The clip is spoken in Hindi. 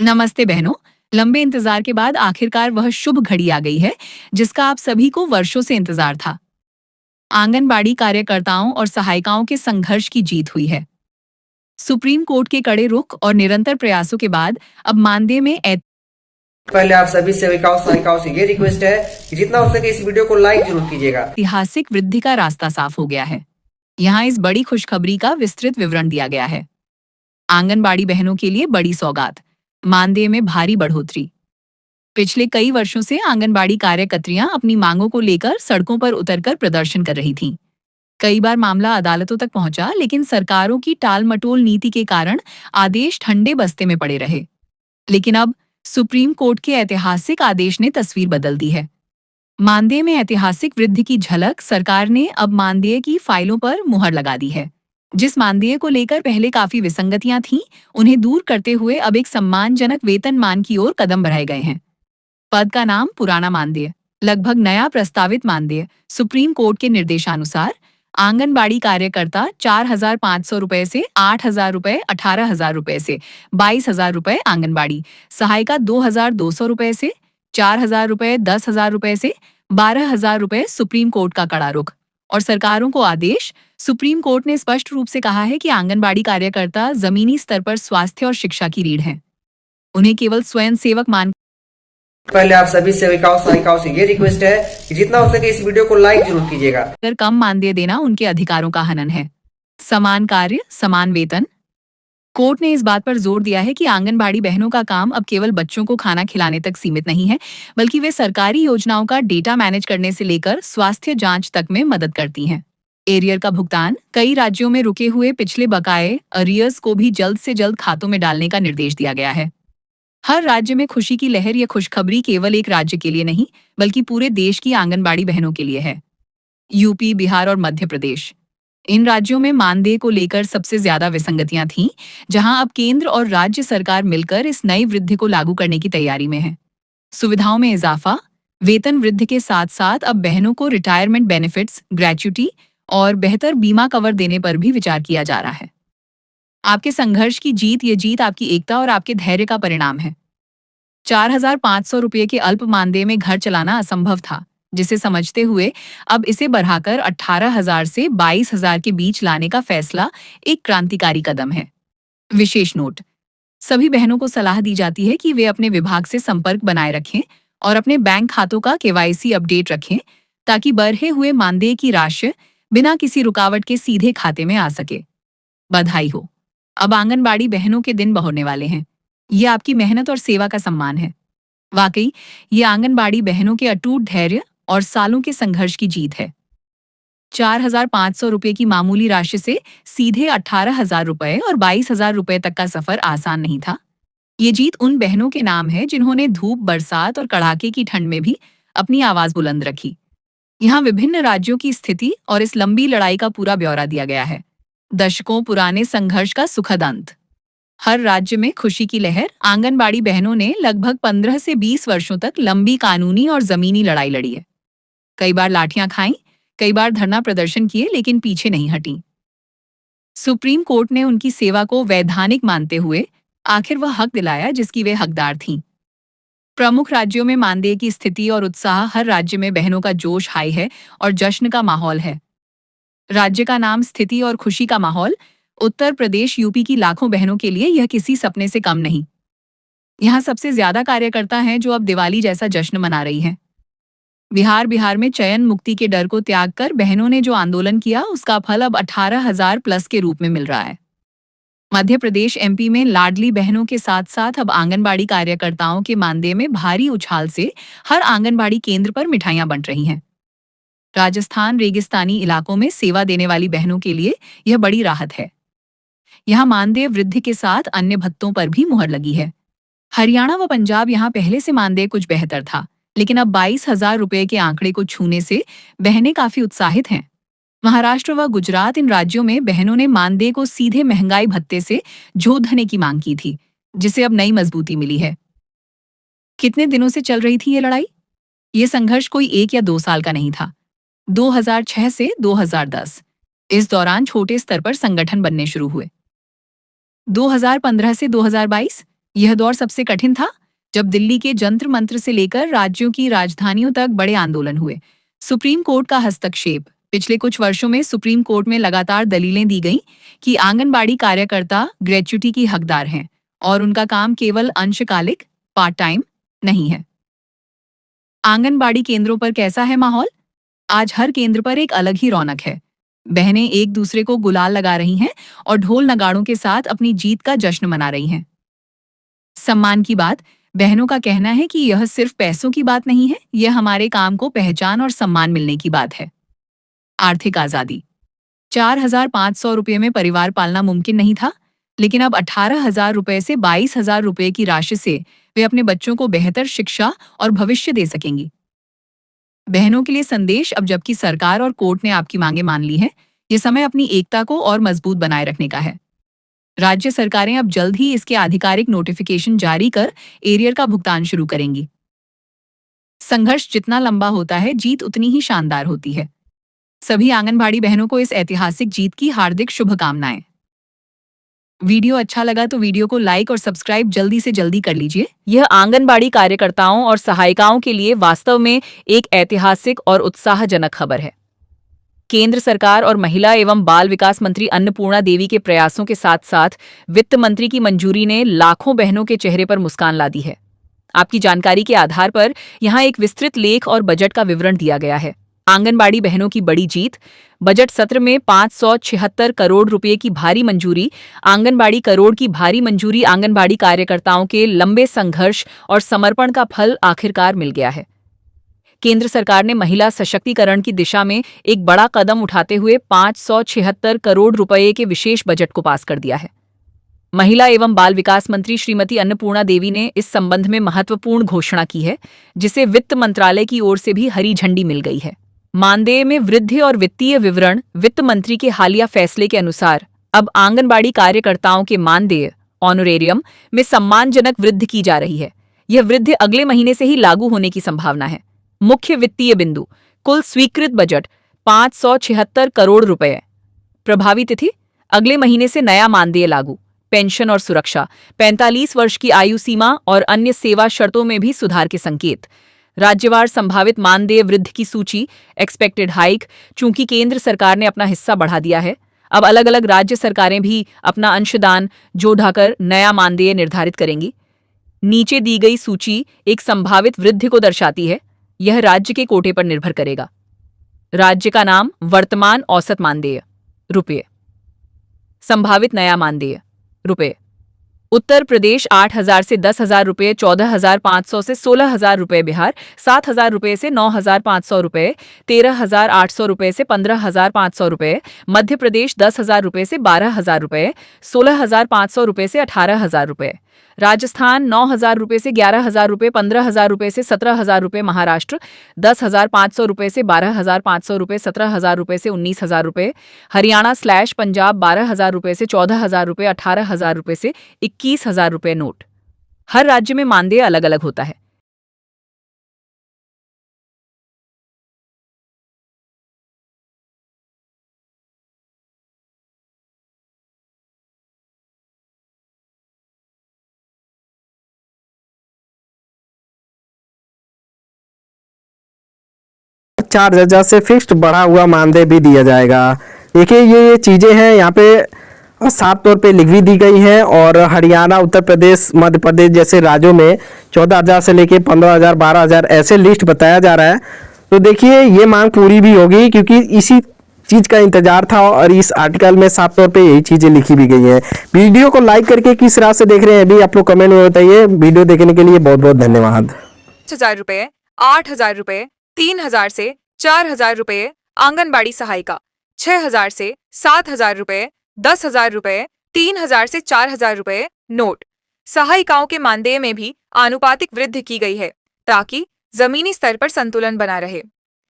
नमस्ते बहनों। लंबे इंतजार के बाद आखिरकार वह शुभ घड़ी आ गई है जिसका आप सभी को वर्षों से इंतजार था। आंगनबाड़ी कार्यकर्ताओं और सहायिकाओं के संघर्ष की जीत हुई है। सुप्रीम कोर्ट के कड़े रुख और निरंतर प्रयासों के बाद अब मानदेय में पहले आप सभी सेविकाओं सहायिकाओं से ये रिक्वेस्ट है कि जितना हो सके इस वीडियो को लाइक जरूर कीजिएगा। ऐतिहासिक वृद्धि का रास्ता साफ हो गया है। यहाँ इस बड़ी खुशखबरी का विस्तृत विवरण दिया गया है। आंगनबाड़ी बहनों के लिए बड़ी सौगात, मानदेय में भारी बढ़ोतरी। पिछले कई वर्षों से आंगनबाड़ी कार्यकर्तियां अपनी मांगों को लेकर सड़कों पर उतरकर प्रदर्शन कर रही थीं। कई बार मामला अदालतों तक पहुंचा, लेकिन सरकारों की टाल-मटोल नीति के कारण आदेश ठंडे बस्ते में पड़े रहे। लेकिन अब सुप्रीम कोर्ट के ऐतिहासिक आदेश ने तस्वीर बदल दी है। मानदेय में ऐतिहासिक वृद्धि की झलक सरकार ने अब मानदेय की फाइलों पर मुहर लगा दी है। जिस मानदेय को लेकर पहले काफी विसंगतियां थीं, उन्हें दूर करते हुए अब एक सम्मानजनक वेतनमान की ओर कदम बढ़ाए गए हैं। पद का नाम पुराना मानदेय, लगभग नया प्रस्तावित मानदेय। सुप्रीम कोर्ट के निर्देशानुसार आंगनबाड़ी कार्यकर्ता 4,500 रुपए से 8,000 रुपए, 18,000 रुपए से 22,000 रुपए, आंगनबाड़ी सहायिका 2,200 रुपए से 4,000 रुपए, 10,000 रुपए से 12,000 रुपए। सुप्रीम कोर्ट का कड़ा रुख और सरकारों को आदेश। सुप्रीम कोर्ट ने स्पष्ट रूप से कहा है कि आंगनबाड़ी कार्यकर्ता जमीनी स्तर पर स्वास्थ्य और शिक्षा की रीढ़ हैं। उन्हें केवल स्वयं सेवक मान पहले आप सभी सेविकाओं सहायिकाओं से ये रिक्वेस्ट है कि जितना हो सके इस वीडियो को लाइक जरूर कीजिएगा। कर कम मानदेय देना उनके अधिकारों का हनन है। समान कार्य समान वेतन। कोर्ट ने इस बात पर जोर दिया है कि आंगनबाड़ी बहनों का काम अब केवल बच्चों को खाना खिलाने तक सीमित नहीं है, बल्कि वे सरकारी योजनाओं का डेटा मैनेज करने से लेकर स्वास्थ्य जांच तक में मदद करती हैं। एरियर का भुगतान, कई राज्यों में रुके हुए पिछले बकाए अरियर्स को भी जल्द से जल्द खातों में डालने का निर्देश दिया गया है। हर राज्य में खुशी की लहर। यह खुशखबरी केवल एक राज्य के लिए नहीं, बल्कि पूरे देश की आंगनबाड़ी बहनों के लिए है। यूपी, बिहार और मध्य प्रदेश, इन राज्यों में मानदेय को लेकर सबसे ज्यादा विसंगतियां थीं, जहां अब केंद्र और राज्य सरकार मिलकर इस नई वृद्धि को लागू करने की तैयारी में है। सुविधाओं में इजाफा, वेतन वृद्धि के साथ साथ अब बहनों को रिटायरमेंट बेनिफिट्स, ग्रेच्युटी और बेहतर बीमा कवर देने पर भी विचार किया जा रहा है। आपके संघर्ष की जीत, ये जीत आपकी एकता और आपके धैर्य का परिणाम है। 4,500 रुपये के अल्प मानदेय में घर चलाना असंभव था, जिसे समझते हुए अब इसे बढ़ाकर 18,000 से 22,000 के बीच लाने का फैसला एक क्रांतिकारी कदम है। विशेष नोट, सभी बहनों को सलाह दी जाती है कि वे अपने विभाग से संपर्क बनाए रखें और अपने बैंक खातों का केवाईसी अपडेट रखें, ताकि बढ़े हुए मानदेय की राशि बिना किसी रुकावट के सीधे खाते में आ सके। बधाई हो, अब आंगनबाड़ी बहनों के दिन बहुरने वाले हैं। ये आपकी मेहनत और सेवा का सम्मान है। वाकई, ये आंगनबाड़ी बहनों के अटूट धैर्य और सालों के संघर्ष की जीत है। 4,500 रुपये की मामूली राशि से सीधे 18,000 रुपए और 22,000 रुपए तक का सफर आसान नहीं था। ये जीत उन बहनों के नाम है जिन्होंने धूप, बरसात और कड़ाके की ठंड में भी अपनी आवाज बुलंद रखी। यहाँ विभिन्न राज्यों की स्थिति और इस लंबी लड़ाई का पूरा ब्यौरा दिया गया है। दशकों पुराने संघर्ष का सुखद अंत। हर राज्य में खुशी की लहर। आंगनबाड़ी बहनों ने लगभग 15 से 20 वर्षों तक लंबी कानूनी और जमीनी लड़ाई लड़ी है। कई बार लाठियां खाईं, कई बार धरना प्रदर्शन किए, लेकिन पीछे नहीं हटी। सुप्रीम कोर्ट ने उनकी सेवा को वैधानिक मानते हुए आखिर वह हक दिलाया जिसकी वे हकदार थीं। प्रमुख राज्यों में मानदेय की स्थिति और उत्साह। हर राज्य में बहनों का जोश हाई है और जश्न का माहौल है। राज्य का नाम, स्थिति और खुशी का माहौल। उत्तर प्रदेश, यूपी की लाखों बहनों के लिए यह किसी सपने से कम नहीं। यहाँ सबसे ज्यादा कार्यकर्ता हैं जो अब दिवाली जैसा जश्न मना रही हैं। बिहार में चयन मुक्ति के डर को त्याग कर बहनों ने जो आंदोलन किया, उसका फल अब 18,000 प्लस के रूप में मिल रहा है। मध्य प्रदेश, एमपी में लाडली बहनों के साथ साथ अब आंगनबाड़ी कार्यकर्ताओं के मानदेय में भारी उछाल से हर आंगनबाड़ी केंद्र पर मिठाइयां बंट रही हैं। राजस्थान, रेगिस्तानी इलाकों में सेवा देने वाली बहनों के लिए यह बड़ी राहत है। यहाँ मानदेय वृद्धि के साथ अन्य भत्तों पर भी मुहर लगी है। हरियाणा व पंजाब, यहाँ पहले से मानदेय कुछ बेहतर था, लेकिन अब 22,000 रुपये के आंकड़े को छूने से बहनें काफी उत्साहित हैं। महाराष्ट्र व गुजरात, इन राज्यों में बहनों ने मानदेय को सीधे महंगाई भत्ते से जोड़ने की मांग की थी, जिसे अब नई मजबूती मिली है। कितने दिनों से चल रही थी ये लड़ाई? ये संघर्ष कोई 1 या 2 साल का नहीं था। 2006 से 2010, इस दौरान छोटे स्तर पर संगठन बनने शुरू हुए। 2015 से 2022, यह दौर सबसे कठिन था जब दिल्ली के जंतर मंत्र से लेकर राज्यों की राजधानियों तक बड़े आंदोलन हुए। सुप्रीम कोर्ट का हस्तक्षेप। पिछले कुछ वर्षों में सुप्रीम कोर्ट में लगातार दलीलें दी गईं कि आंगनबाड़ी कार्यकर्ता ग्रेच्युटी की हकदार हैं और उनका काम केवल अंशकालिक पार्ट टाइम नहीं है। आंगनबाड़ी केंद्रों पर कैसा है माहौल? आज हर केंद्र पर एक अलग ही रौनक है। बहनें एक दूसरे को गुलाल लगा रही हैं और ढोल नगाड़ों के साथ अपनी जीत का जश्न मना रही हैं। सम्मान की बात। बहनों का कहना है कि यह सिर्फ पैसों की बात नहीं है, यह हमारे काम को पहचान और सम्मान मिलने की बात है। आर्थिक आजादी। 4,500 रुपये में परिवार पालना मुमकिन नहीं था, लेकिन अब 18,000 रुपये से 22,000 रुपये की राशि से वे अपने बच्चों को बेहतर शिक्षा और भविष्य दे सकेंगी। बहनों के लिए संदेश। अब जबकि सरकार और कोर्ट ने आपकी मांगे मान ली हैं, ये समय अपनी एकता को और मजबूत बनाए रखने का है। राज्य सरकारें अब जल्द ही इसके आधिकारिक नोटिफिकेशन जारी कर एरियर का भुगतान शुरू करेंगी। संघर्ष जितना लंबा होता है, जीत उतनी ही शानदार होती है। सभी आंगनबाड़ी बहनों को इस ऐतिहासिक जीत की हार्दिक शुभकामनाएं। वीडियो अच्छा लगा तो वीडियो को लाइक और सब्सक्राइब जल्दी से जल्दी कर लीजिए। यह आंगनबाड़ी कार्यकर्ताओं और सहायिकाओं के लिए वास्तव में एक ऐतिहासिक और उत्साहजनक खबर है। केंद्र सरकार और महिला एवं बाल विकास मंत्री अन्नपूर्णा देवी के प्रयासों के साथ साथ वित्त मंत्री की मंजूरी ने लाखों बहनों के चेहरे पर मुस्कान ला दी है। आपकी जानकारी के आधार पर यहाँ एक विस्तृत लेख और बजट का विवरण दिया गया है। आंगनबाड़ी बहनों की बड़ी जीत। बजट सत्र में 576 करोड़ रुपए की भारी मंजूरी। आंगनबाड़ी करोड़ की भारी मंजूरी आंगनबाड़ी कार्यकर्ताओं के लंबे संघर्ष और समर्पण का फल आखिरकार मिल गया है। केंद्र सरकार ने महिला सशक्तिकरण की दिशा में एक बड़ा कदम उठाते हुए 576 करोड़ रुपए के विशेष बजट को पास कर दिया है। महिला एवं बाल विकास मंत्री श्रीमती अन्नपूर्णा देवी ने इस संबंध में महत्वपूर्ण घोषणा की है, जिसे वित्त मंत्रालय की ओर से भी हरी झंडी मिल गई है। मानदेय में वृद्धि और वित्तीय विवरण। वित्त मंत्री के हालिया फैसले के अनुसार अब आंगनबाड़ी कार्यकर्ताओं के मानदेय ऑनोरेरियम में सम्मानजनक वृद्धि की जा रही है। यह वृद्धि अगले महीने से ही लागू होने की संभावना है। मुख्य वित्तीय बिंदु। कुल स्वीकृत बजट 576 करोड़ रुपए। प्रभावी तिथि अगले महीने से नया मानदेय लागू। पेंशन और सुरक्षा। 45 वर्ष की आयु सीमा और अन्य सेवा शर्तों में भी सुधार के संकेत। राज्यवार संभावित मानदेय वृद्धि की सूची। Expected hike. चूंकि केंद्र सरकार ने अपना हिस्सा बढ़ा दिया है, अब अलग अलग राज्य सरकारें भी अपना अंशदान जोड़कर नया मानदेय निर्धारित करेंगी। नीचे दी गई सूची एक संभावित वृद्धि को दर्शाती है। यह राज्य के कोटे पर निर्भर करेगा। राज्य का नाम, वर्तमान औसत मानदेय रुपये। संभावित नया मानदेय रुपये। उत्तर प्रदेश 8,000 से 10,000 रुपये, 14,500 से 16,000 रुपये। बिहार 7,000 रुपये से 9,500 रुपये, 13,800 रुपये से 15,500 रुपये। मध्य प्रदेश 10,000 रुपये से 12,000 रुपये, 16,500 रुपये से 18,000 रुपये। राजस्थान 9,000 रुपये से 11,000 रुपये, 15,000 रुपये से 17,000 रुपये। महाराष्ट्र 10,500 रुपये से 12,500 रुपये, 17,000 रुपये से 19,000 रुपये। हरियाणा / पंजाब 12,000 रुपये से 14,000 रुपये, 18,000 रुपये से 21,000 रुपये। नोट: हर राज्य में मानदेय अलग अलग होता है। चार हजार से फिक्स्ड बढ़ा हुआ मानदेय भी दिया जाएगा। देखिए ये चीज़ें हैं यहाँ पे साफ तौर पे लिख भी दी गई हैं और हरियाणा, उत्तर प्रदेश, मध्य प्रदेश जैसे राज्यों में 14,000 से लेके 15,000, 12,000 ऐसे लिस्ट बताया जा रहा है। तो देखिए ये मांग पूरी भी होगी क्योंकि इसी चीज़ का इंतजार था और इस आर्टिकल में साफ तौर पे यही चीज़ें लिखी भी गई हैं। वीडियो को लाइक करके किस राह से देख रहे हैं अभी आप लोग कमेंट में बताइए। वीडियो देखने के लिए बहुत बहुत धन्यवाद। 5,000 रुपये, 8,000 रुपये, 3,000 से 4,000 रुपये। आंगनबाड़ी सहायिका 6,000 से 7,000 रुपये, 10,000 रुपये, 3,000 से 4,000 रुपये। नोट: सहायिकाओं के मानदेय में भी आनुपातिक वृद्धि की गई है ताकि जमीनी स्तर पर संतुलन बना रहे।